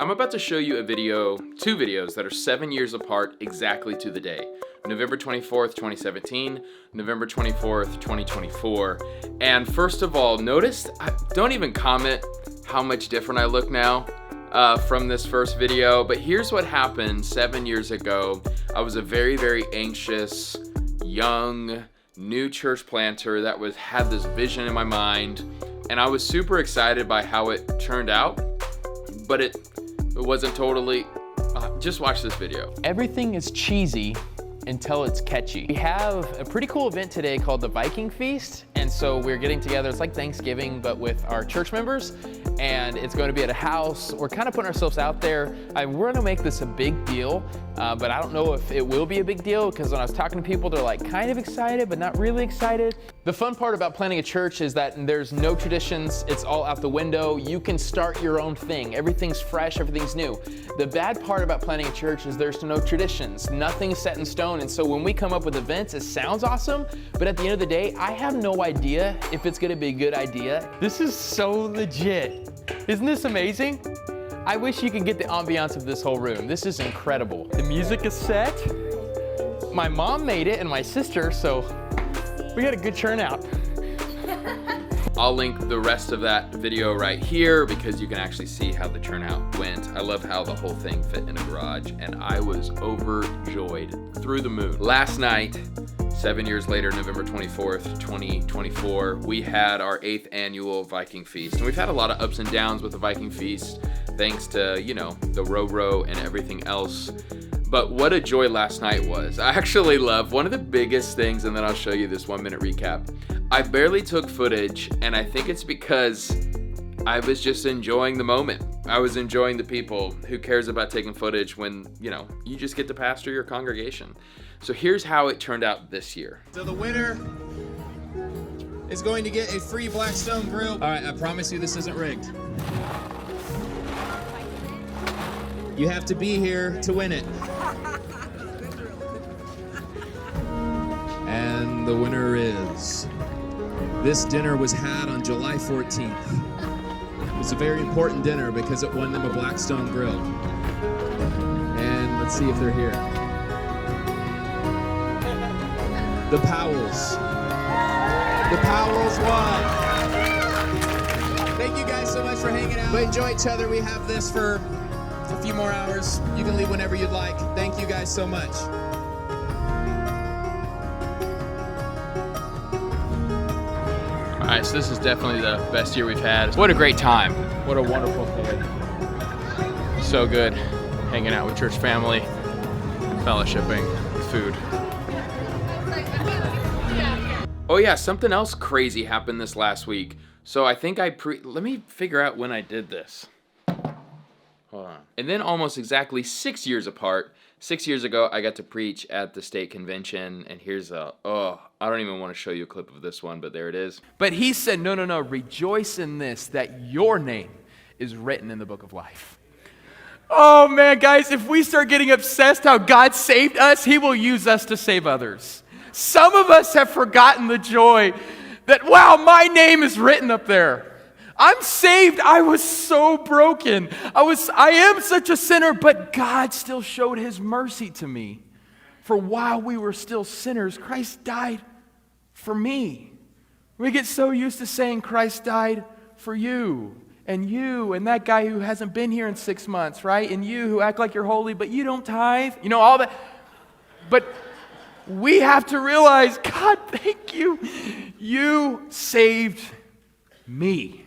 I'm about to show you two videos that are 7 years apart exactly to the day. November 24th, 2017, November 24th, 2024. And first of all, don't even comment how much different I look now from this first video, but here's what happened 7 years ago. I was a very, very anxious, young, new church planter that had this vision in my mind, and I was super excited by how it turned out, but it wasn't totally. Just watch this video. Everything is cheesy until it's catchy. We have a pretty cool event today called the Viking Feast, and so we're getting together. It's like Thanksgiving, but with our church members, and it's going to be at a house. We're kind of putting ourselves out there. We're going to make this a big deal, but I don't know if it will be a big deal, because when I was talking to people, they're like kind of excited, but not really excited. The fun part about planning a church is that there's no traditions. It's all out the window. You can start your own thing. Everything's fresh, everything's new. The bad part about planning a church is there's no traditions. Nothing's set in stone. And so when we come up with events, it sounds awesome, but at the end of the day, I have no idea if it's gonna be a good idea. This is so legit. Isn't this amazing? I wish you could get the ambiance of this whole room. This is incredible. The music is set. My mom made it and my sister, so we got a good turnout. I'll link the rest of that video right here because you can actually see how the turnout went. I love how the whole thing fit in a garage, and I was overjoyed, through the moon. Last night, 7 years later, November 24th, 2024, we had our 8th annual Viking Feast. And we've had a lot of ups and downs with the Viking Feast, thanks to, the row and everything else. But what a joy last night was. I actually love one of the biggest things, and then I'll show you this 1 minute recap. I barely took footage, and I think it's because I was just enjoying the moment. I was enjoying the people. Who cares about taking footage when, you just get to pastor your congregation. So here's how it turned out this year. So the winner is going to get a free Blackstone grill. All right, I promise you this isn't rigged. You have to be here to win it. And the winner is... This dinner was had on July 14th. It was a very important dinner because it won them a Blackstone grill. And let's see if they're here. The Powells. The Powells won. Thank you guys so much for hanging out. But enjoy each other. We have this for a few more hours. You can leave whenever you'd like. Thank you guys so much. All right, so this is definitely the best year we've had. What a great time. What a wonderful day. So good hanging out with church family, fellowshipping, food. Oh yeah, something else crazy happened this last week. So I think let me figure out when I did this. Hold on. And then almost exactly 6 years apart, 6 years ago, I got to preach at the state convention, and here's I don't even want to show you a clip of this one, but there it is. But he said, no, rejoice in this, that your name is written in the book of life. Oh man, guys, if we start getting obsessed how God saved us, he will use us to save others. Some of us have forgotten the joy that, wow, my name is written up there. I'm saved. I was so broken. I am such a sinner, but God still showed his mercy to me. For while we were still sinners, Christ died for me. We get so used to saying Christ died for you and that guy who hasn't been here in 6 months, right? And you who act like you're holy, but you don't tithe, all that. But we have to realize, God, thank you. You saved me.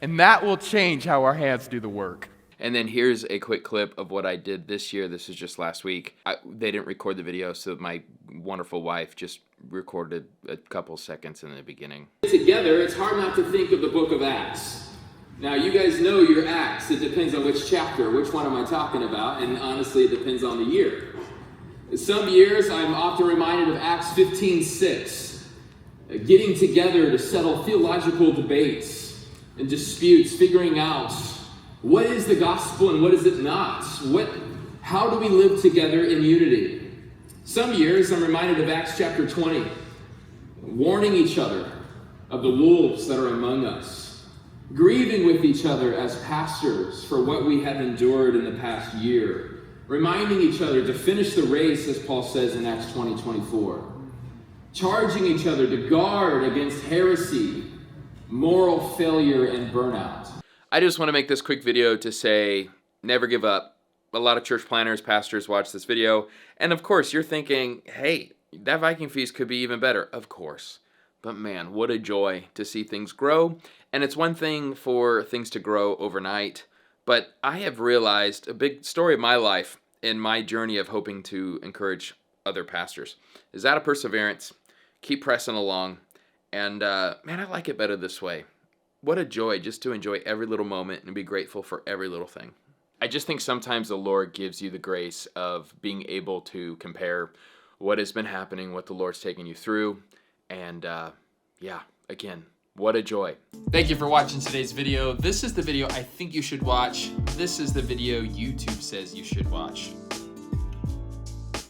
And that will change how our hands do the work. And then here's a quick clip of what I did this year. This is just last week. They didn't record the video, so my wonderful wife just recorded a couple seconds in the beginning. Together, it's hard not to think of the book of Acts. Now, you guys know your Acts. It depends on which chapter, which one am I talking about, and honestly, it depends on the year. Some years, I'm often reminded of Acts 15:6, getting together to settle theological debates and disputes, figuring out what is the gospel and what is it not? How do we live together in unity? Some years I'm reminded of Acts chapter 20, warning each other of the wolves that are among us. grieving with each other as pastors for what we have endured in the past year, reminding each other to finish the race, as Paul says in Acts 20:24, charging each other to guard against heresy, moral failure, and burnout. I just want to make this quick video to say, never give up. A lot of church planners, pastors watch this video, and of course you're thinking, hey, that Viking feast could be even better. Of course. But man, what a joy to see things grow. And it's one thing for things to grow overnight, but I have realized a big story of my life in my journey of hoping to encourage other pastors is that of perseverance. Keep pressing along. And man, I like it better this way. What a joy just to enjoy every little moment and be grateful for every little thing. I just think sometimes the Lord gives you the grace of being able to compare what has been happening, what the Lord's taken you through. And yeah, again, what a joy. Thank you for watching today's video. This is the video I think you should watch. This is the video YouTube says you should watch.